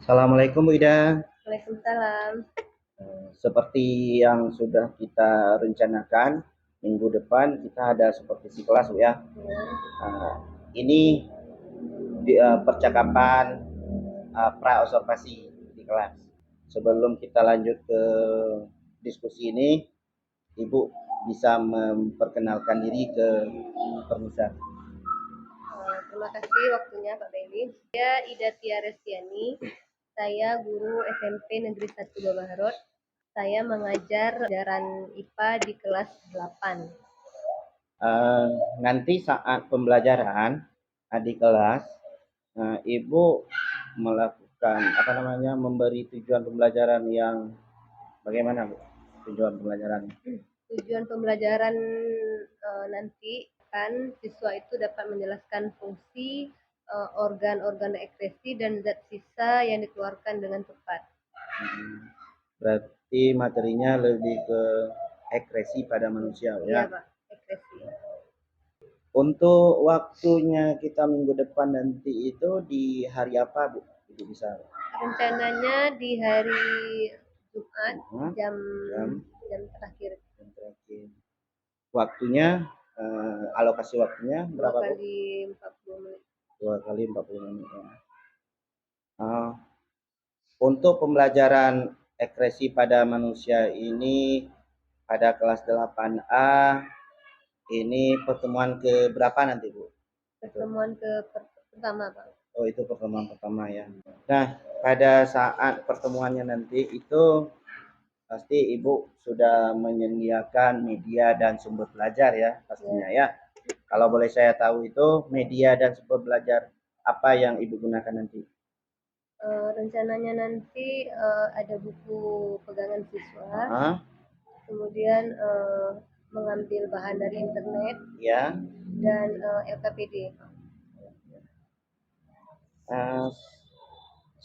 Assalamualaikum Bu Ida. Waalaikumsalam. Seperti yang sudah kita rencanakan, minggu depan kita ada supervisi kelas Bu ya. Ya. Uh, ini percakapan pra observasi di kelas. Sebelum kita lanjut ke diskusi ini, Ibu bisa memperkenalkan diri ke pemirsa. Terima kasih waktunya Pak Beli. Saya Ida Tia Restiani. Saya guru SMP Negeri 1 Babaharot. Saya mengajar pelajaran IPA di kelas 8. Nanti saat pembelajaran di kelas, Ibu melakukan memberi tujuan pembelajaran yang bagaimana Bu? Tujuan pembelajaran. Tujuan pembelajaran nanti kan siswa itu dapat menjelaskan fungsi organ-organ ekskresi dan zat sisa yang dikeluarkan dengan cepat. Berarti materinya lebih ke ekskresi pada manusia ya? Iya Pak, ekskresi. Untuk waktunya kita minggu depan nanti itu di hari apa Bu? Ibu bisa? Rencananya di hari Jumat jam terakhir. Waktunya alokasi waktunya berapa Bu? 2 kali 40 menit. 2 kali 40 menit ya. Untuk pembelajaran ekskresi pada manusia ini pada kelas 8A ini pertemuan ke berapa nanti Bu? Pertemuan pertama Pak. Oh itu pertemuan pertama ya. Nah pada saat pertemuannya nanti itu pasti Ibu sudah menyediakan media dan sumber belajar ya pastinya ya. Kalau boleh saya tahu itu media dan sumber belajar apa yang Ibu gunakan nanti? Rencananya nanti ada buku pegangan siswa, kemudian mengambil bahan dari internet ya, dan LKPD.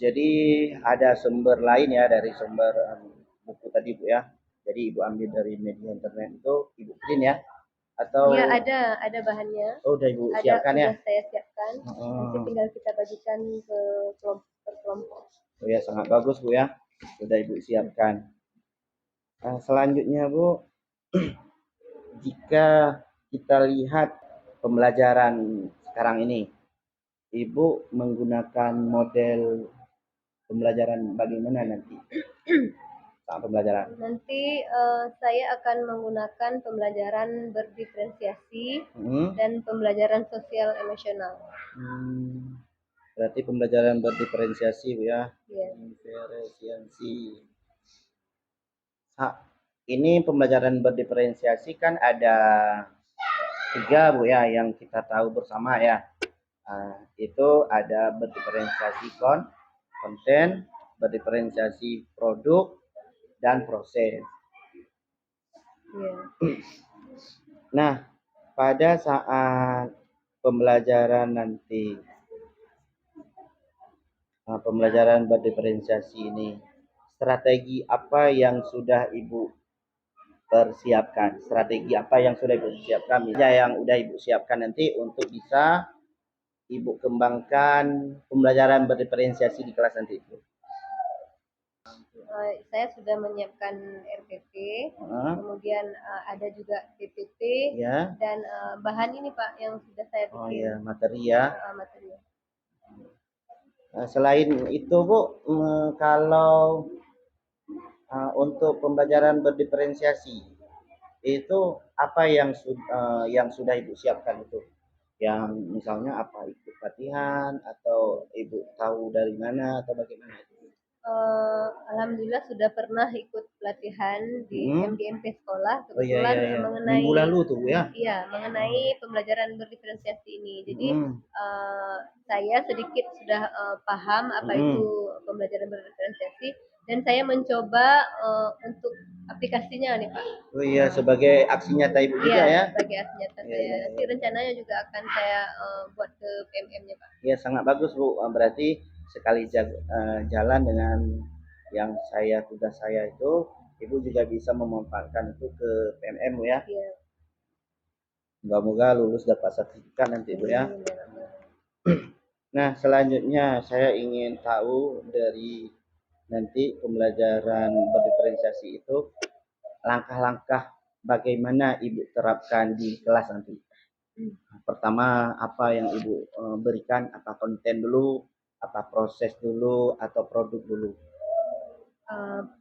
Jadi ada sumber lain ya dari sumber buku tadi Bu ya. Jadi Ibu ambil dari media internet itu Ibu print ya? Atau ya ada bahannya. Oh udah Ibu siapkan ya? Sudah saya siapkan. Nanti tinggal kita bagikan ke kelompok. Oh ya sangat bagus Bu ya. Sudah Ibu siapkan. Selanjutnya Bu, jika kita lihat pembelajaran sekarang ini, Ibu menggunakan model pembelajaran bagaimana nanti? Saat pembelajaran. Nanti saya akan menggunakan pembelajaran berdiferensiasi dan pembelajaran sosial emosional. Berarti pembelajaran berdiferensiasi Bu ya? Iya. Diferensiasi. Ini pembelajaran berdiferensiasi kan ada 3 Bu ya yang kita tahu bersama ya. Itu ada berdiferensiasi konten, berdiferensiasi produk, dan proses. Yeah. Nah, pada saat pembelajaran nanti, pembelajaran berdiferensiasi ini, strategi apa yang sudah Ibu persiapkan? Strategi apa yang sudah Ibu siapkan? Yang sudah Ibu siapkan nanti untuk bisa Ibu kembangkan pembelajaran berdiferensiasi di kelas nanti itu. Saya sudah menyiapkan RPP, kemudian ada juga PPT ya. Dan bahan ini Pak yang sudah saya bikin. Oh iya, materi ya. Materi. Selain itu Bu, kalau untuk pembelajaran berdiferensiasi itu apa yang sudah Ibu siapkan itu? Yang misalnya apa ikut latihan atau Ibu tahu dari mana atau bagaimana itu? Alhamdulillah sudah pernah ikut pelatihan di MGMP sekolah kebetulan mengenai minggu lalu tuh ya. Iya, mengenai pembelajaran berdiferensiasi ini. Jadi saya sedikit sudah paham apa itu pembelajaran berdiferensiasi dan saya mencoba untuk aplikasinya nih Pak. Oh iya, sebagai aksi nyata Ibu juga ya. Sebagai aksi nyata saya. Nanti rencananya juga akan saya buat ke PMM-nya Pak. Iya, sangat bagus Bu. Berarti sekali jalan dengan yang tugas saya itu, Ibu juga bisa memanfaatkan itu ke PMM Bu ya. Iya. Semoga lulus dapat sertifikat nanti Bu ya. Nah, selanjutnya saya ingin tahu dari nanti pembelajaran berdiferensiasi itu langkah-langkah bagaimana Ibu terapkan di kelas nanti. Pertama, apa yang Ibu berikan, apa konten dulu, apa proses dulu, atau produk dulu.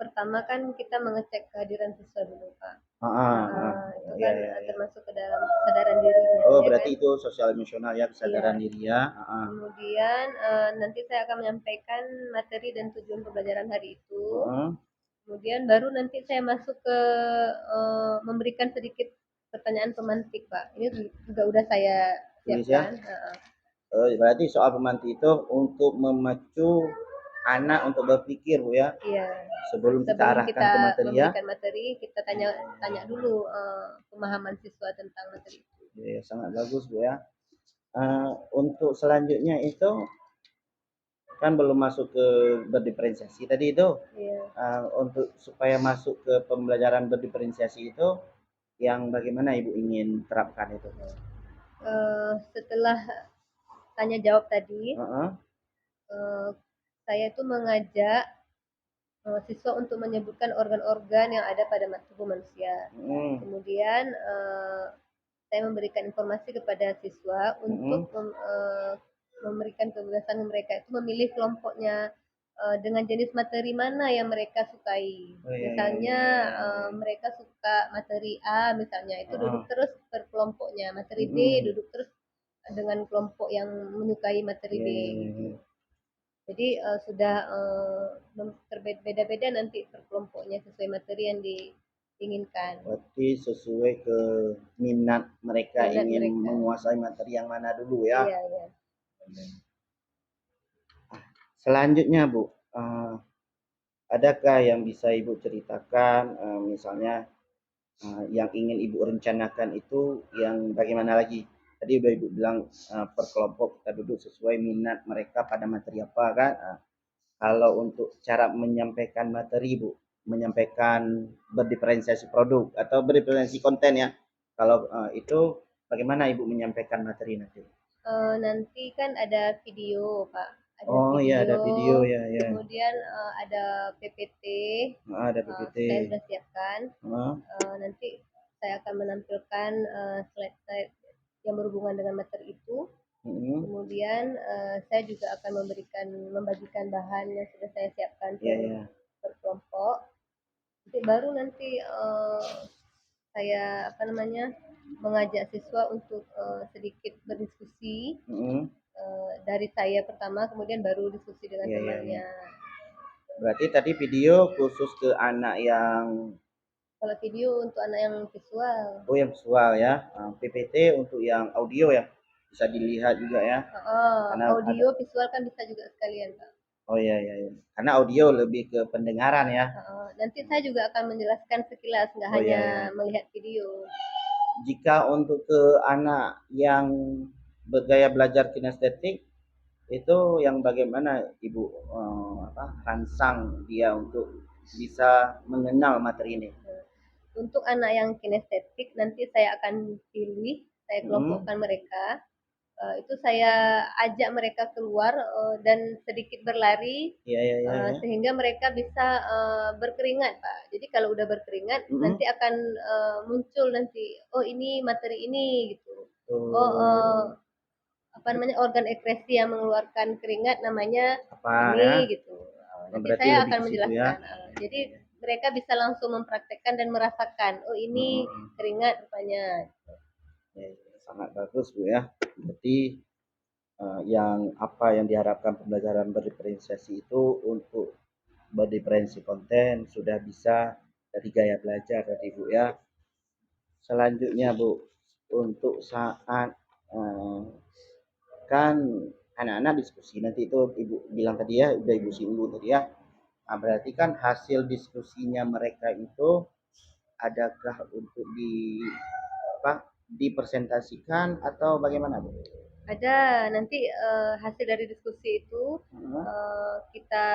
Pertama kan kita mengecek kehadiran siswa dulu, Pak. Itu Ya, kan ya, ya. termasuk ke dalam kesadaran dirinya, Oh, ya berarti kan? itu sosial emosional ya, Iya. kesadaran diri ya. Kemudian nanti saya akan menyampaikan materi dan tujuan pembelajaran hari itu. Kemudian baru nanti saya masuk ke memberikan sedikit pertanyaan pemantik, Pak. Ini juga udah saya Tulis ya. siapkan. Berarti soal pemantik itu untuk memacu anak untuk berpikir, Bu ya. Iya. Sebelum kita Sebelum arahkan kita ke materi ya. memberikan materi, kita tanya dulu pemahaman siswa tentang materi itu. Ya, sangat bagus, Bu ya. Untuk selanjutnya itu kan belum masuk ke berdiferensiasi tadi itu. Iya. Untuk supaya masuk ke pembelajaran berdiferensiasi itu yang bagaimana Ibu ingin terapkan itu? Setelah tanya jawab tadi, Heeh. saya itu mengajak siswa untuk menyebutkan organ-organ yang ada pada tubuh manusia. Kemudian saya memberikan informasi kepada siswa untuk memberikan kebebasan mereka itu memilih kelompoknya dengan jenis materi mana yang mereka sukai. Misalnya mereka suka materi A misalnya, itu duduk terus per kelompoknya. Materi B duduk terus dengan kelompok yang menyukai materi B gitu. Jadi sudah berbeda-beda nanti per kelompoknya sesuai materi yang diinginkan. Berarti sesuai ke minat mereka ingin menguasai materi yang mana dulu ya. Iya, iya. Selanjutnya Bu, adakah yang bisa Ibu ceritakan misalnya yang ingin Ibu rencanakan itu yang bagaimana lagi? Tadi udah Ibu bilang per kelompok kita duduk sesuai minat mereka pada materi apa kan? Kalau untuk cara menyampaikan materi Bu, menyampaikan berdiferensiasi produk atau berdiferensiasi konten ya. Kalau itu bagaimana Ibu menyampaikan materi nanti? Nanti kan ada video, Pak. Oh iya, ada video ya, ya. Kemudian ada PPT. Ada PPT. Saya sudah siapkan. Nanti saya akan menampilkan slide-slide yang berhubungan dengan materi itu. Kemudian saya juga akan membagikan bahan yang sudah saya siapkan per kelompok. Baru nanti saya mengajak siswa untuk sedikit berdiskusi dari saya pertama, kemudian baru diskusi dengan temannya. Berarti tadi video khusus ke anak yang Kalau video untuk anak yang visual. Oh, yang visual ya. PPT untuk yang audio ya. Bisa dilihat juga ya. Audio visual kan bisa juga sekalian, Pak. Oh iya, iya, iya. Karena audio lebih ke pendengaran ya. Nanti saya juga akan menjelaskan sekilas, nggak hanya melihat video. Jika untuk ke anak yang bergaya belajar kinestetik, itu yang bagaimana Ibu rangsang dia untuk bisa mengenal materi ini? Untuk anak yang kinestetik nanti saya akan pilih, saya kelompokkan mereka. Itu saya ajak mereka keluar dan sedikit berlari sehingga mereka bisa berkeringat, Pak. Jadi kalau udah berkeringat nanti akan muncul nanti, oh ini materi ini gitu. Organ ekskresi yang mengeluarkan keringat namanya ini gitu. Nanti saya akan menjelaskan. Jadi mereka bisa langsung mempraktekkan dan merasakan, oh ini keringat rupanya. Sangat bagus Bu ya. Berarti yang diharapkan pembelajaran berdiferensiasi itu untuk berdiferensi konten sudah bisa dari gaya belajar tadi Bu ya. Selanjutnya Bu, untuk saat kan anak-anak diskusi nanti itu Ibu bilang tadi ya, udah Ibu singgung tadi ya. Nah, berarti kan hasil diskusinya mereka itu adakah untuk dipresentasikan atau bagaimana Bu? Ada nanti hasil dari diskusi itu kita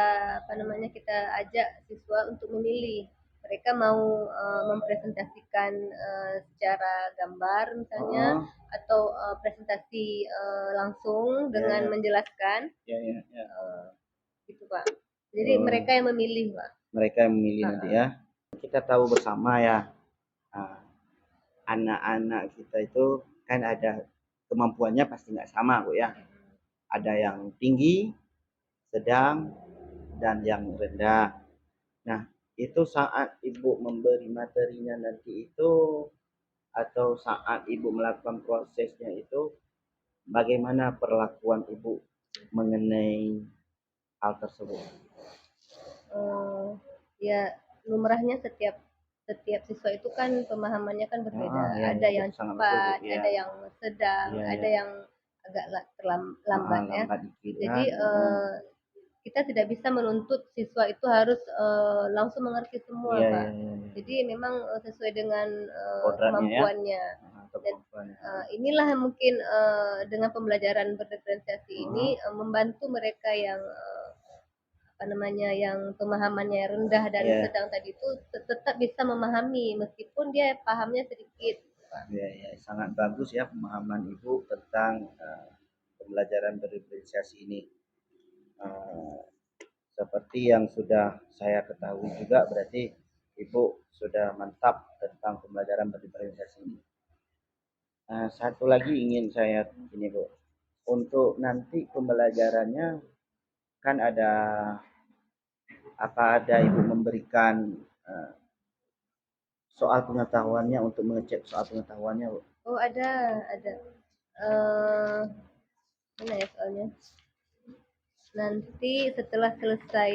kita ajak siswa untuk memilih mereka mau mempresentasikan secara gambar misalnya, atau presentasi langsung dengan menjelaskan, gitu Pak. Jadi mereka yang memilih Pak. Mereka yang memilih nanti ya. Kita tahu bersama ya, anak-anak kita itu kan ada kemampuannya pasti nggak sama Bu ya. Ada yang tinggi, sedang, dan yang rendah. Nah, itu saat Ibu memberi materinya nanti itu, atau saat Ibu melakukan prosesnya itu, bagaimana perlakuan Ibu mengenai hal tersebut? Ya lumrahnya setiap siswa itu kan pemahamannya kan berbeda. Ada yang cepat, ada yang sedang, ada yang agak lambat ya. Jadi kita tidak bisa menuntut siswa itu harus langsung mengerti semua Pak. Jadi memang sesuai dengan kemampuannya. Dan inilah mungkin dengan pembelajaran berdiferensiasi ini membantu mereka yang yang pemahamannya rendah dan sedang tadi itu tetap bisa memahami meskipun dia pahamnya sedikit. Sangat bagus ya pemahaman Ibu tentang pembelajaran berdiferensiasi ini. Seperti yang sudah saya ketahui juga, berarti Ibu sudah mantap tentang pembelajaran berdiferensiasi ini. Satu lagi ingin saya ini Bu, untuk nanti pembelajarannya kan ada Ibu memberikan soal pengetahuannya untuk mengecek soal pengetahuannya Bu? Oh ada. Mana ya soalnya? Nanti setelah selesai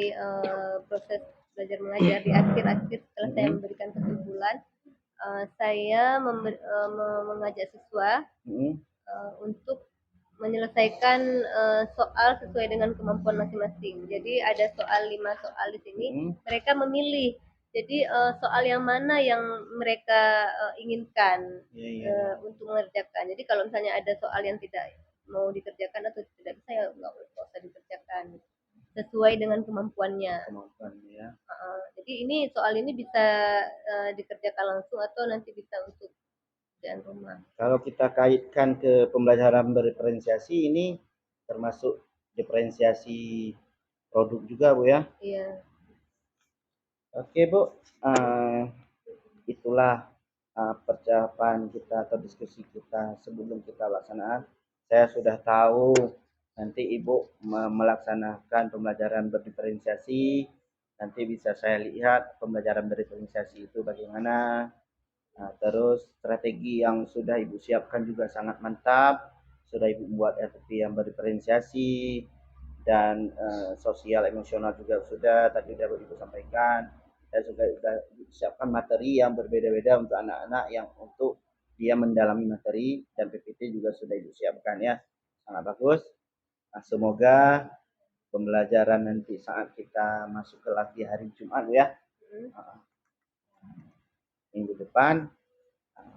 proses belajar mengajar di akhir setelah saya memberikan kesimpulan, saya mengajak siswa untuk menyelesaikan soal sesuai dengan kemampuan masing-masing. Jadi ada 5 soal di sini, mereka memilih. Jadi soal yang mana yang mereka inginkan untuk mengerjakan. Jadi kalau misalnya ada soal yang tidak mau dikerjakan atau tidak bisa, ya nggak usah dikerjakan. Sesuai dengan kemampuannya. Jadi ini soal ini bisa dikerjakan langsung atau nanti bisa untuk rumah. Kalau kita kaitkan ke pembelajaran berdiferensiasi ini termasuk diferensiasi produk juga Bu ya? Iya. Oke Bu, itulah percakapan kita atau diskusi kita sebelum kita laksanakan. Saya sudah tahu nanti Ibu melaksanakan pembelajaran berdiferensiasi. Nanti bisa saya lihat pembelajaran berdiferensiasi itu bagaimana. Terus strategi yang sudah Ibu siapkan juga sangat mantap. Sudah Ibu buat RTP yang berdiferensiasi dan sosial emosional juga sudah tadi dapat Ibu sampaikan. Dan sudah siapkan materi yang berbeda-beda untuk anak-anak yang untuk dia mendalami materi, dan PPT juga sudah Ibu siapkan ya. Sangat bagus. Semoga pembelajaran nanti saat kita masuk ke lagi hari Jumat ya. Minggu depan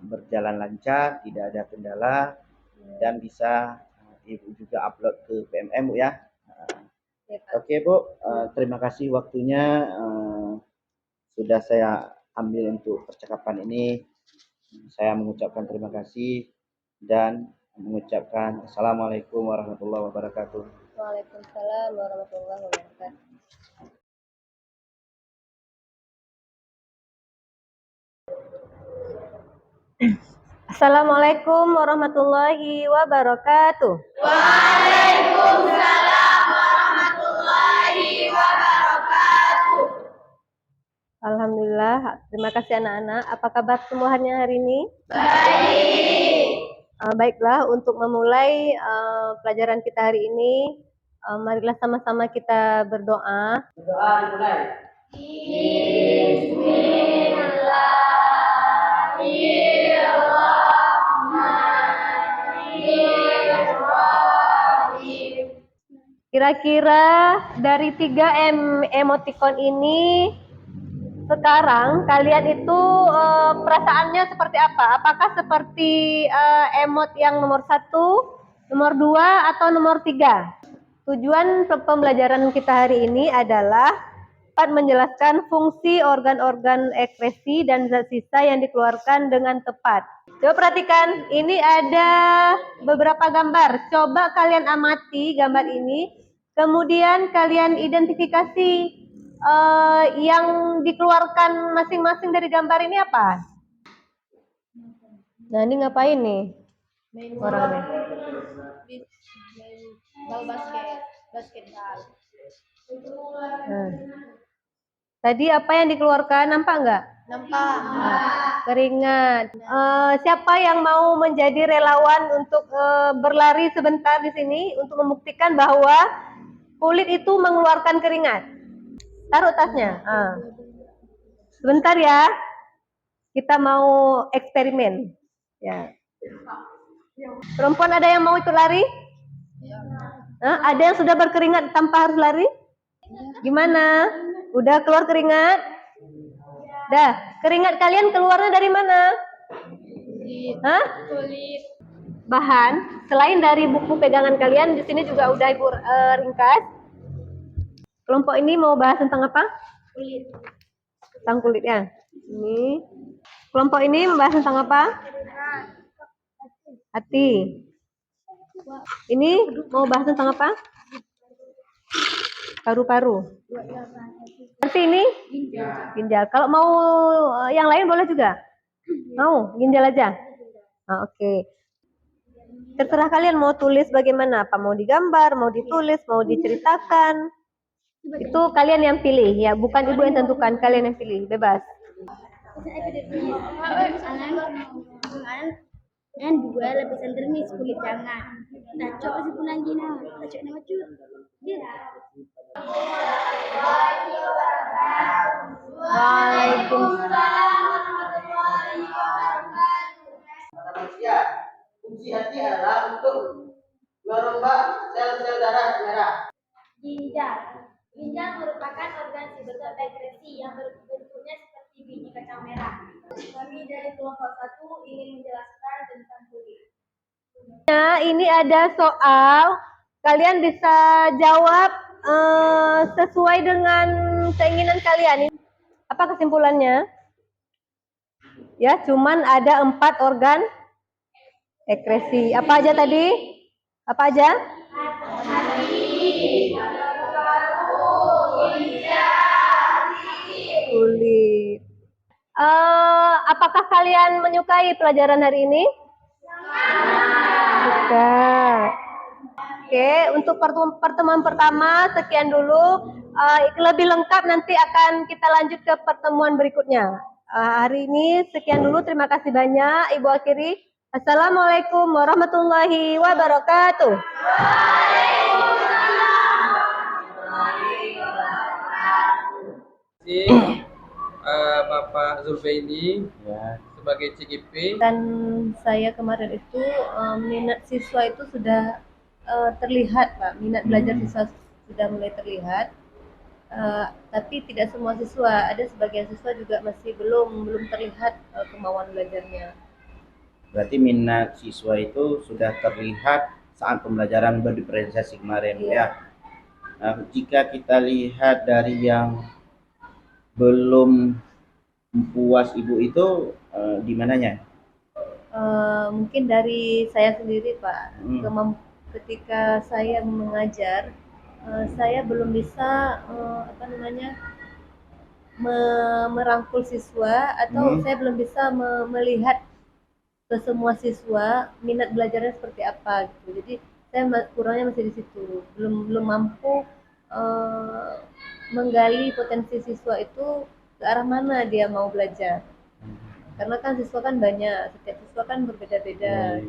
berjalan lancar, tidak ada kendala, dan bisa Ibu juga upload ke PMM Bu ya. Oke Bu, terima kasih waktunya sudah saya ambil untuk percakapan ini. Saya mengucapkan terima kasih dan mengucapkan Assalamualaikum warahmatullahi wabarakatuh. Waalaikumsalam warahmatullahi wabarakatuh. Assalamualaikum warahmatullahi wabarakatuh. Waalaikumsalam warahmatullahi wabarakatuh. Alhamdulillah, terima kasih anak-anak. Apa kabar semuanya hari ini? Baik. Baiklah, untuk memulai pelajaran kita hari ini, marilah sama-sama kita berdoa. Doa dimulai. Kira-kira dari 3 emoticon ini, sekarang kalian itu perasaannya seperti apa? Apakah seperti emot yang nomor 1, nomor 2, atau nomor 3? Tujuan pembelajaran kita hari ini adalah dapat menjelaskan fungsi organ-organ ekskresi dan zat sisa yang dikeluarkan dengan tepat. Coba perhatikan, ini ada beberapa gambar. Coba kalian amati gambar ini, kemudian kalian identifikasi yang dikeluarkan masing-masing dari gambar ini apa? Nah, ini ngapain nih? Orangnya. Nah. Tadi apa yang dikeluarkan? Nampak nggak? Nampak. Keringat. Siapa yang mau menjadi relawan untuk berlari sebentar di sini untuk membuktikan bahwa kulit itu mengeluarkan keringat? Taruh tasnya. Sebentar ya. Kita mau eksperimen. Ya. Perempuan ada yang mau ikut lari? Ada yang sudah berkeringat tanpa harus lari? Gimana? Udah keluar keringat? Dah, keringat kalian keluarnya dari mana? Kulit. Bahan, selain dari buku pegangan kalian, di sini juga udah Ibu ringkas. Kelompok ini mau bahas tentang apa? Kulit. Tentang kulit ya. Ini. Kelompok ini membahas tentang apa? Hati. Ini mau bahas tentang apa? Paru-paru. Berarti ini ginjal. Kalau mau yang lain boleh juga? Mau? Ginjal aja? Oke. Terserah kalian mau tulis bagaimana. Apa mau digambar, mau ditulis, mau diceritakan. Itu kalian yang pilih ya. Bukan ibu yang tentukan. Kalian yang pilih. Bebas. Dan dua lapisan dermis kulit jangan. Nah, coba si punanggina. Coba nama cut. Dia. Waalaikumsalam. Manusia, fungsi hati adalah untuk merombak sel-sel darah merah. Ginjal. Ginjal merupakan organ sekresi yang bentuknya seperti biji kacang merah. Kami dari kelompok 1 ingin menjelaskan tentang kulit. Nah, ini ada soal. Kalian bisa jawab sesuai dengan keinginan kalian. Apa kesimpulannya? Ya, cuman ada 4 organ ekskresi. Apa aja tadi? Apa aja? Kulit. Apakah kalian menyukai pelajaran hari ini? Suka. Oke, untuk pertemuan pertama sekian dulu. Lebih lengkap nanti akan kita lanjut ke pertemuan berikutnya. Hari ini sekian dulu. Terima kasih banyak. Ibu akhiri. Assalamualaikum warahmatullahi wabarakatuh. Bapak Zulfaini Ya. sebagai CGP. Dan saya kemarin itu minat siswa itu sudah terlihat, Pak. Minat belajar siswa sudah mulai terlihat. Tapi tidak semua siswa, ada sebagian siswa juga masih belum terlihat kemauan belajarnya. Berarti minat siswa itu sudah terlihat saat pembelajaran berdiferensiasi kemarin ya. Nah, jika kita lihat dari yang belum puas ibu itu di mananya? Mungkin dari saya sendiri, Pak. Ketika saya mengajar, saya belum bisa merangkul siswa atau saya belum bisa melihat ke semua siswa minat belajarnya seperti apa gitu. Jadi saya kurangnya masih di situ. Belum mampu menggali potensi siswa itu ke arah mana dia mau belajar. Karena kan siswa kan banyak, setiap siswa kan berbeda-beda.